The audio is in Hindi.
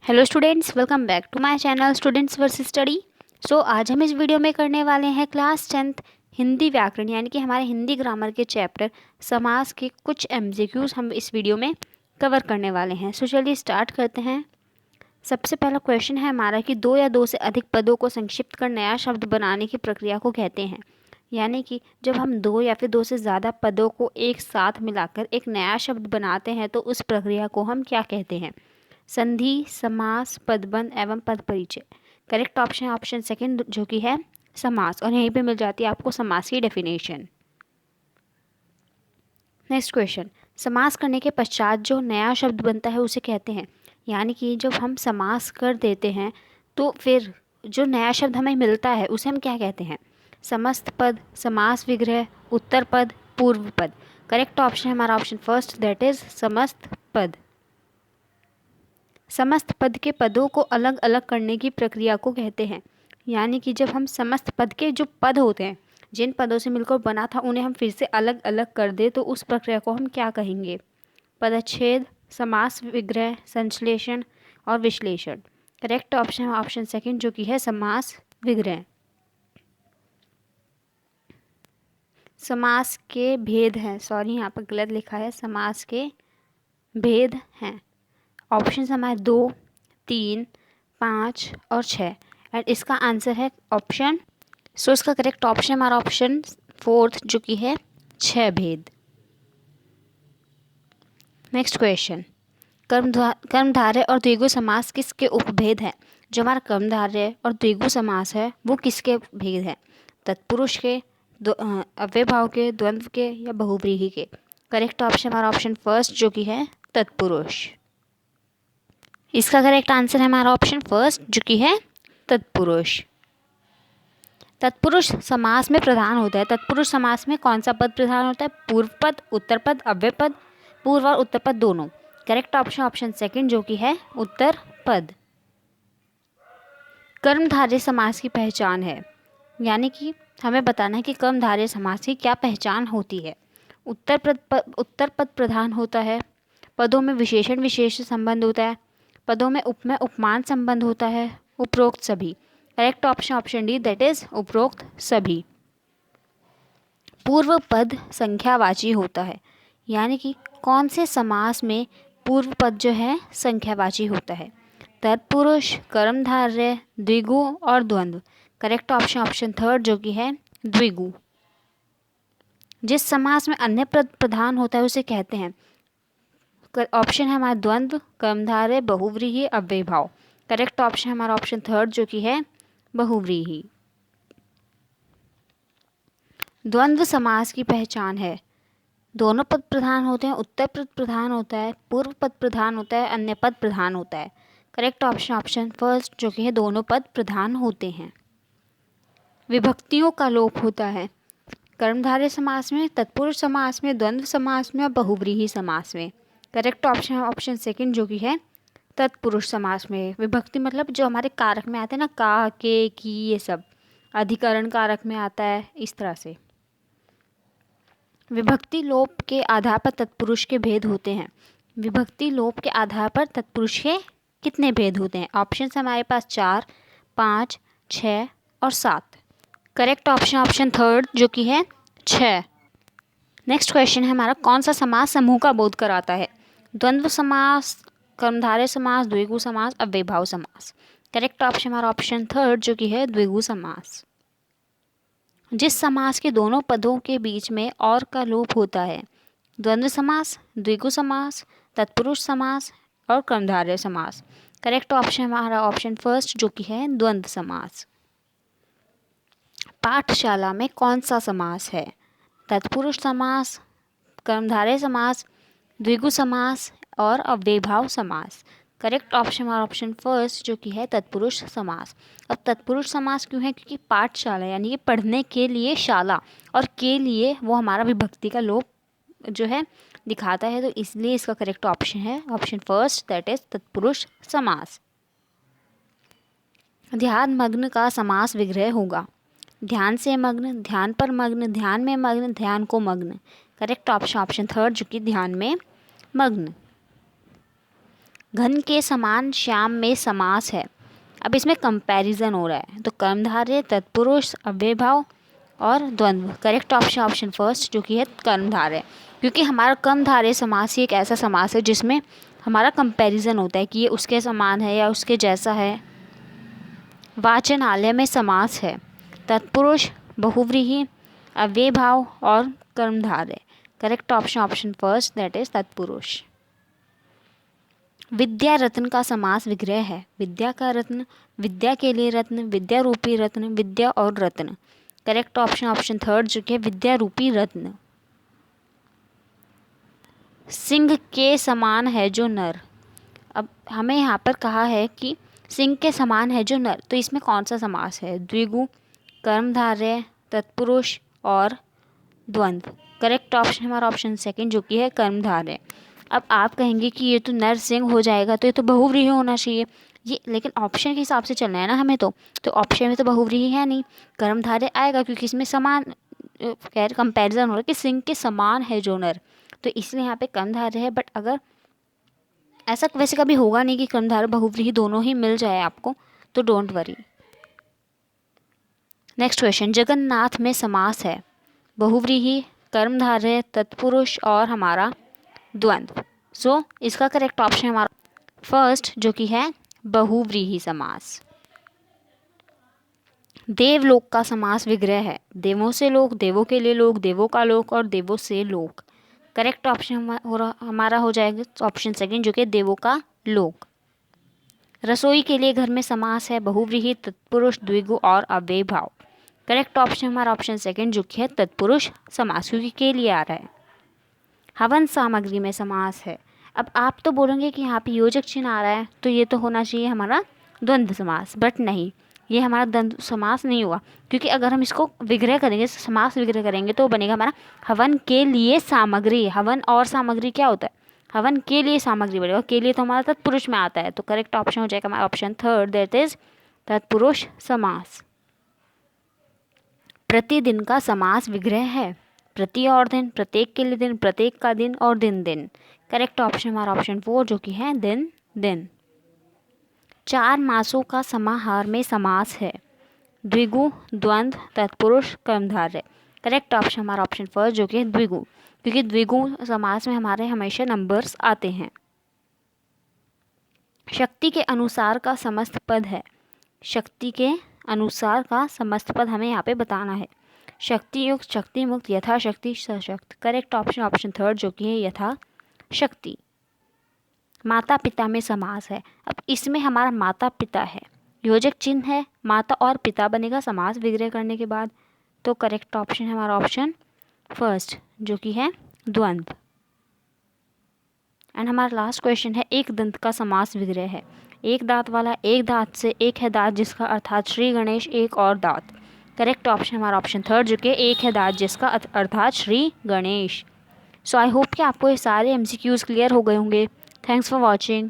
Hello students, welcome back to my channel students versus study. So आज हम इस वीडियो में करने वाले हैं क्लास 10th हिंदी व्याकरण यानी कि हमारे हिंदी ग्रामर के चैप्टर समास के कुछ एमसीक्यूज हम इस वीडियो में कवर करने वाले हैं। सो चलिए स्टार्ट करते हैं। सबसे पहला क्वेश्चन है हमारा कि दो या दो से अधिक पदों को संक्षिप्त कर नया शब्द बनाने की प्रक्रिया को कहते हैं। यानी कि जब हम दो या फिर दो से ज़्यादा पदों को एक साथ मिलाकर एक नया शब्द बनाते हैं तो उस प्रक्रिया को हम क्या कहते हैं? संधि, समास, पदबंध एवं पद परिचय। करेक्ट ऑप्शन है ऑप्शन सेकंड जो कि है समास, और यहीं पे मिल जाती है आपको समास की डेफिनेशन। नेक्स्ट क्वेश्चन, समास करने के पश्चात जो नया शब्द बनता है उसे कहते हैं। यानी कि जब हम समास कर देते हैं तो फिर जो नया शब्द हमें मिलता है उसे हम क्या कहते हैं? समस्त पद, समास विग्रह, उत्तर पद, पूर्व पद। करेक्ट ऑप्शन है हमारा ऑप्शन फर्स्ट, दैट इज समस्त पद। समस्त पद के पदों को अलग अलग करने की प्रक्रिया को कहते हैं। यानी कि जब हम समस्त पद के जो पद होते हैं, जिन पदों से मिलकर बना था, उन्हें हम फिर से अलग अलग कर दें तो उस प्रक्रिया को हम क्या कहेंगे? पदच्छेद, समास विग्रह, संश्लेषण और विश्लेषण। करेक्ट ऑप्शन है ऑप्शन सेकंड जो कि है समास विग्रह। समास के भेद हैं, सॉरी यहाँ पर गलत लिखा है, समास के भेद हैं। ऑप्शन हमारे 2, 3, 5 और 6 एंड इसका आंसर है ऑप्शन, सो इसका करेक्ट ऑप्शन हमारा ऑप्शन फोर्थ जो कि है 6 भेद। नेक्स्ट क्वेश्चन, कर्मधारय और द्विगु समास किसके उपभेद है? जो हमारा कर्मधारय और द्विगु समास है वो किसके भेद है? तत्पुरुष के, अव्ययभाव के, द्वंद्व के या बहुव्रीहि के? करेक्ट ऑप्शन हमारा ऑप्शन फर्स्ट जो कि है तत्पुरुष। इसका करेक्ट आंसर है हमारा ऑप्शन फर्स्ट जो कि है तत्पुरुष। तत्पुरुष समास में प्रधान होता है। तत्पुरुष समास में कौन सा पद प्रधान होता है? पूर्व पद, उत्तर पद, अव्यय पद, पूर्व और उत्तर पद दोनों। करेक्ट ऑप्शन ऑप्शन सेकंड जो कि है उत्तर पद। कर्मधारय समास की पहचान है, यानी कि हमें बताना है कि कर्मधारय समास की क्या पहचान होती है। उत्तर पद प्रधान होता है, पदों में विशेषण विशेष संबंध होता है, पदों में उपमेय उपमान संबंध होता है, उपरोक्त सभी। Correct option option D, that is उपरोक्त सभी। पूर्व पद संख्यावाची होता है, यानी कि कौन से समास में पूर्व पद जो है संख्यावाची होता है? तत्पुरुष, कर्मधारय, द्विगु और द्वंद्व। करेक्ट ऑप्शन ऑप्शन थर्ड जो कि है द्विगु। जिस समास में अन्य पद प्रधान होता है उसे कहते हैं, ऑप्शन है हमारा द्वंद्व, कर्मधारय, बहुव्रीहि, अव्ययभाव। करेक्ट ऑप्शन है हमारा ऑप्शन थर्ड जो कि है बहुव्रीहि। द्वंद्व समास की पहचान है, दोनों पद प्रधान होते हैं, उत्तर पद प्रधान होता है, पूर्व पद प्रधान होता है, अन्य पद प्रधान होता है। करेक्ट ऑप्शन ऑप्शन फर्स्ट जो कि है दोनों पद प्रधान होते हैं। विभक्तियों का लोप होता है कर्मधारय समास में, तत्पुरुष समास में, द्वंद्व समास में और बहुव्रीहि समास में। करेक्ट ऑप्शन है ऑप्शन सेकंड जो कि है तत्पुरुष समास में। विभक्ति मतलब जो हमारे कारक में आते हैं ना, का, के, की, ये सब अधिकरण कारक में आता है, इस तरह से। विभक्ति लोप के आधार पर तत्पुरुष के भेद होते हैं। विभक्ति लोप के आधार पर तत्पुरुष के कितने भेद होते हैं? ऑप्शन हमारे पास 4, 5, 6 और 7। करेक्ट ऑप्शन ऑप्शन थर्ड जो कि है 6। नेक्स्ट क्वेश्चन है हमारा, कौन सा समास समूह का बोध कराता है? द्वंद्व समास, कर्मधारय समास, द्विगु समास, अव्ययभाव समास। करेक्ट ऑप्शन हमारा ऑप्शन थर्ड जो कि है द्विगु समास। जिस समास के दोनों पदों के बीच में और का लोप होता है, द्वंद्व समास, द्विगु समास, तत्पुरुष समास और कर्मधारय समास। करेक्ट ऑप्शन हमारा ऑप्शन फर्स्ट जो कि है द्वंद्व समास। पाठशाला में कौन सा समास है? तत्पुरुष समास, कर्मधारय समास, द्विगु समास और अव्ययभाव समास। करेक्ट ऑप्शन हमारा ऑप्शन फर्स्ट जो कि है तत्पुरुष समास। अब तत्पुरुष समास क्यों है? क्योंकि पाठशाला यानी कि पढ़ने के लिए शाला, और के लिए वो हमारा विभक्ति का लोप जो है दिखाता है, तो इसलिए इसका करेक्ट ऑप्शन है ऑप्शन फर्स्ट, दैट इज तत्पुरुष समास। ध्यान मग्न का समास विग्रह होगा। ध्यान से मग्न, ध्यान पर मग्न, ध्यान में मग्न, ध्यान को मग्न। करेक्ट ऑप्शन ऑप्शन थर्ड जो कि ध्यान में मग्न। घन के समान श्याम में समास है। अब इसमें कंपैरिजन हो रहा है, तो कर्मधारय, तत्पुरुष, अव्ययभाव और द्वंद्व। करेक्ट ऑप्शन ऑप्शन फर्स्ट जो कि है कर्मधारय, क्योंकि हमारा कर्मधारय समास ही एक ऐसा समास है जिसमें हमारा कंपैरिजन होता है कि ये उसके समान है या उसके जैसा है। वाचनालय में समास है। तत्पुरुष, बहुव्रीहि, अव्ययभाव और कर्मधारय। Correct option option first that is तत्पुरुष। विद्या रत्न का समास विग्रह है। विद्या का रत्न, विद्या के लिए रत्न, विद्या रूपी रत्न, विद्या और रत्न। करेक्ट ऑप्शन ऑप्शन थर्ड जो कि विद्या रूपी रत्न। सिंह के समान है जो नर। अब हमें यहाँ पर कहा है कि सिंह के समान है जो नर, तो इसमें कौन सा समास है? द्विगु, कर्मधारय, तत्पुरुष और द्वंद्व। करेक्ट ऑप्शन हमारा ऑप्शन सेकंड जो कि है कर्मधारय। अब आप कहेंगे कि ये तो नर सिंह हो जाएगा, तो ये तो बहुव्रीहि होना चाहिए ये, लेकिन ऑप्शन के हिसाब से चलना है ना हमें, तो ऑप्शन में तो बहुव्रीहि है नहीं, कर्मधारय आएगा क्योंकि इसमें समान खैर कंपैरिजन हो रहा है कि सिंह के समान है जो नर, तो इसलिए यहाँ पे कर्मधारय है। बट अगर ऐसा वैसे कभी होगा नहीं कि कर्मधारय बहुव्रीहि दोनों ही मिल जाए आपको, तो don't worry. Next question, Jagannath में समास है। बहुव्रीहि, कर्मधारय, तत्पुरुष और हमारा द्वंद्व। सो इसका करेक्ट ऑप्शन हमारा फर्स्ट जो कि है बहुव्रीहि समास। देवलोक का समास विग्रह है। देवों से लोक, देवों के लिए लोक, देवों का लोक और देवों से लोक। करेक्ट ऑप्शन हमारा हो जाएगा ऑप्शन सेकंड जो कि देवों का लोक। रसोई के लिए घर में समास है। बहुव्रीहि, तत्पुरुष, द्विगु और अव्ययभाव। करेक्ट ऑप्शन हमारा ऑप्शन सेकंड जो कि है तत्पुरुष समास, क्योंकि के लिए आ रहा है। हवन सामग्री में समास है। अब आप तो बोलेंगे कि यहाँ पे योजक चिन्ह आ रहा है तो ये तो होना चाहिए हमारा द्वंद्व समास, बट नहीं, ये हमारा द्वंद्व समास नहीं हुआ, क्योंकि अगर हम इसको विग्रह करेंगे, समास विग्रह करेंगे, तो बनेगा हमारा हवन के लिए सामग्री। हवन और सामग्री क्या होता है? हवन के लिए सामग्री बनेगा, के लिए तो हमारा तत्पुरुष में आता है, तो करेक्ट ऑप्शन हो जाएगा हमारा ऑप्शन थर्ड दैट इज तत्पुरुष समास। प्रतिदिन का समास विग्रह है। प्रति और दिन, प्रत्येक के लिए दिन, प्रत्येक का दिन और दिन दिन। करेक्ट ऑप्शन हमारा ऑप्शन फोर जो कि है दिन दिन। 4 मासों का समाहार में समास है। द्विगु, द्वंद्व, तत्पुरुष, कर्मधारय। करेक्ट ऑप्शन हमारा ऑप्शन फर्स्ट जो कि है द्विगु, क्योंकि द्विगु समास में हमारे हमेशा नंबर्स आते हैं। शक्ति के अनुसार का समस्त पद है। शक्ति के अनुसार का समस्त पद हमें यहाँ पे बताना है। शक्ति युक्त, शक्ति मुक्त, यथाशक्ति, सशक्त। करेक्ट ऑप्शन ऑप्शन थर्ड जो कि है यथा शक्ति। माता पिता में समास है। अब इसमें हमारा माता पिता है, योजक चिन्ह है, माता और पिता बनेगा समास विग्रह करने के बाद, तो करेक्ट ऑप्शन है हमारा ऑप्शन फर्स्ट जो कि है द्वंद्व। एंड हमारा लास्ट क्वेश्चन है, एक दंत का समास विग्रह है। एक दांत वाला, एक दांत से, एक है दांत जिसका, अर्थात श्री गणेश, एक और दांत। करेक्ट ऑप्शन हमारा ऑप्शन थर्ड जो कि एक है दांत जिसका, अर्थात श्री गणेश। सो आई होप कि आपको ये सारे MCQs क्लियर हो गए होंगे। Thanks for watching.